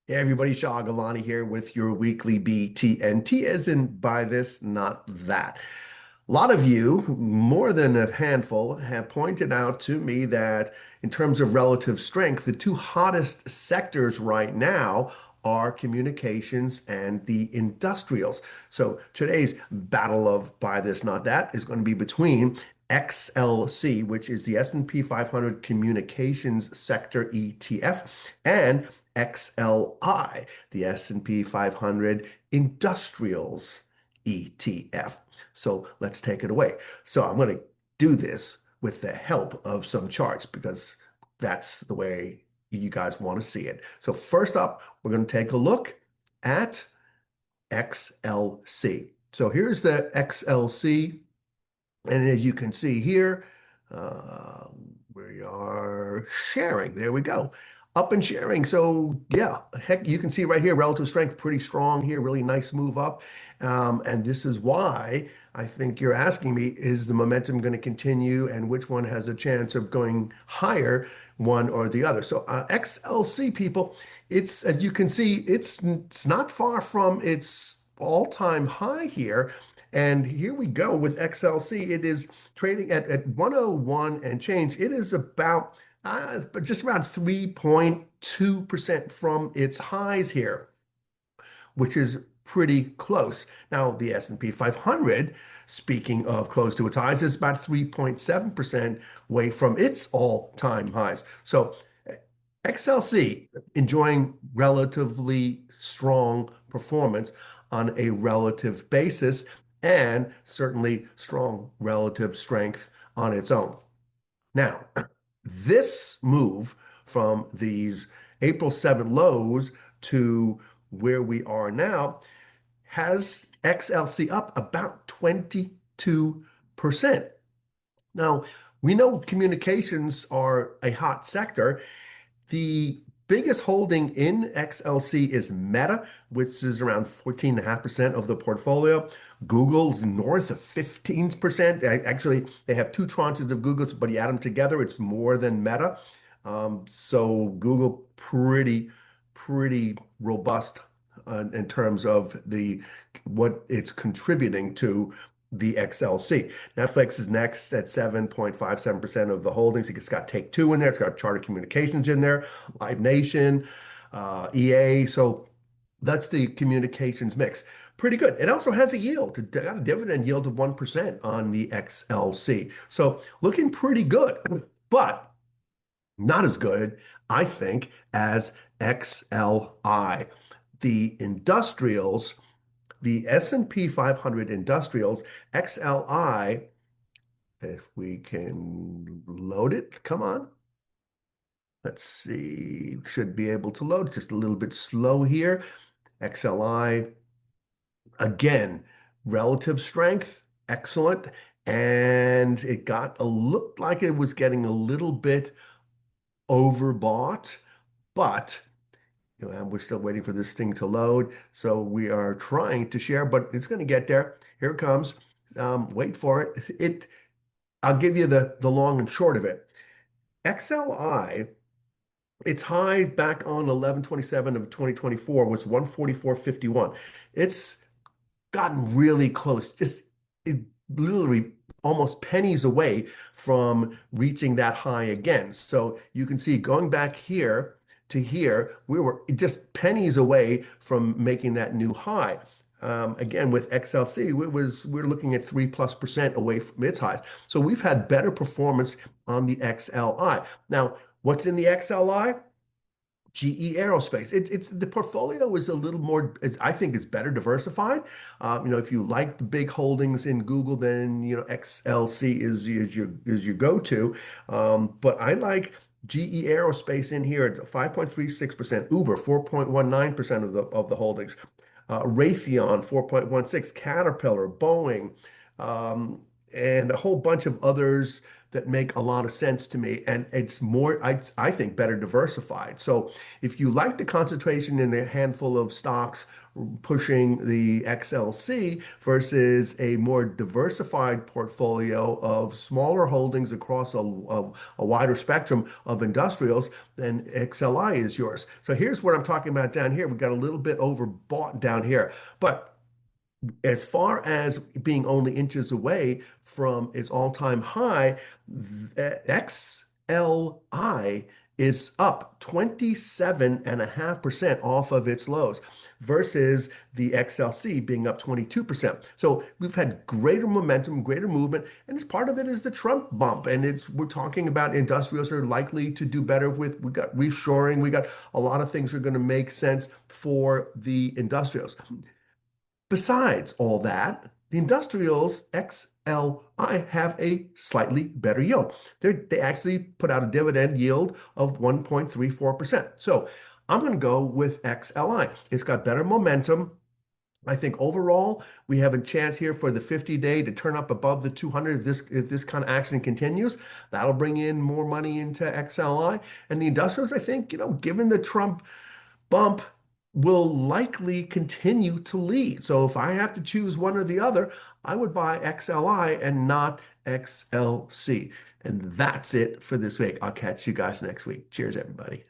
Hey everybody, Shah Gilani here with your weekly BTNT as in buy this, not that. A lot of you, more than a handful, have pointed out to me that in terms of relative strength, the two hottest sectors right now are communications and the industrials. So today's battle of buy this, not that is going to be between XLC, which is the S&P 500 Communications Sector ETF, and XLI, the S&P 500 Industrials ETF. So let's take it away. So I'm going to do this with the help of some charts because that's the way you guys want to see it. So first up, we're going to take a look at XLC. So here's the XLC. And as you can see here, uh, we are sharing. There we go. Up and sharing. So yeah, heck, you can see right here, relative strength pretty strong here, really nice move up. And this is why I think you're asking me, is the momentum going to continue and which one has a chance of going higher, one or the other? So XLC people, it's, as you can see, it's not far from its all-time high here. And here we go with XLC. It is trading at 101 and change. It is about just around 3.2% from its highs here, which is pretty close. Now, the S&P 500, speaking of close to its highs, is about 3.7% away from its all-time highs. So XLC enjoying relatively strong performance on a relative basis and certainly strong relative strength on its own. Now, this move from these April 7 lows to where we are now has XLC up about 22%. Now, we know communications are a hot sector. The biggest holding in XLC is Meta, which is around 14.5% of the portfolio. Google's north of 15%. Actually, they have two tranches of Google's, but you add them together, it's more than Meta. So Google pretty robust in terms of the what it's contributing to the XLC. Netflix is next at 7.57% of the holdings. It's got Take-Two in there. It's got Charter Communications in there, Live Nation, EA. So that's the communications mix. Pretty good. It also has a yield. It got a dividend yield of 1% on the XLC. So looking pretty good, but not as good, I think, as XLI. The industrials, the S&P 500 industrials, XLI, if we can load it, come on. Let's see, should be able to load. It's just a little bit slow here. XLI, again, relative strength, excellent. And it looked like it was getting a little bit overbought, but we're still waiting for this thing to load. So we are trying to share, but it's going to get there. Here it comes. Wait for it. I'll give you the long and short of it. XLI, its high back on 11/27 of 2024 was 144.51. It's gotten really close, just literally almost pennies away from reaching that high again. So you can see going back here to here, we were just pennies away from making that new high. Again, with XLC, we're looking at 3+% away from its highs. So we've had better performance on the XLI. Now, what's in the XLI? GE Aerospace. It's the portfolio is a little more, I think it's better diversified. If you like the big holdings in Google, then XLC is your go-to. But I like GE Aerospace in here at 5.36%, Uber 4.19% of the holdings, Raytheon 4.16, Caterpillar, Boeing, and a whole bunch of others that make a lot of sense to me. And it's more, I think, better diversified. So if you like the concentration in a handful of stocks pushing the XLC versus a more diversified portfolio of smaller holdings across a wider spectrum of industrials, then XLI is yours. So here's what I'm talking about down here. We got a little bit overbought down here, but as far as being only inches away from its all-time high, XLI is up 27.5% off of its lows versus the XLC being up 22%. So we've had greater momentum, greater movement, and as part of it is the Trump bump. And we're talking about industrials are likely to do better we got reshoring, we got a lot of things that are going to make sense for the industrials. Besides all that, the industrials XLI have a slightly better yield. They actually put out a dividend yield of 1.34%. So I'm going to go with XLI. It's got better momentum. I think overall, we have a chance here for the 50-day to turn up above the 200 if this kind of action continues. That'll bring in more money into XLI. And the industrials, I think, given the Trump bump, will likely continue to lead. So if I have to choose one or the other, I would buy XLI and not XLC. And that's it for this week. I'll catch you guys next week. Cheers, everybody.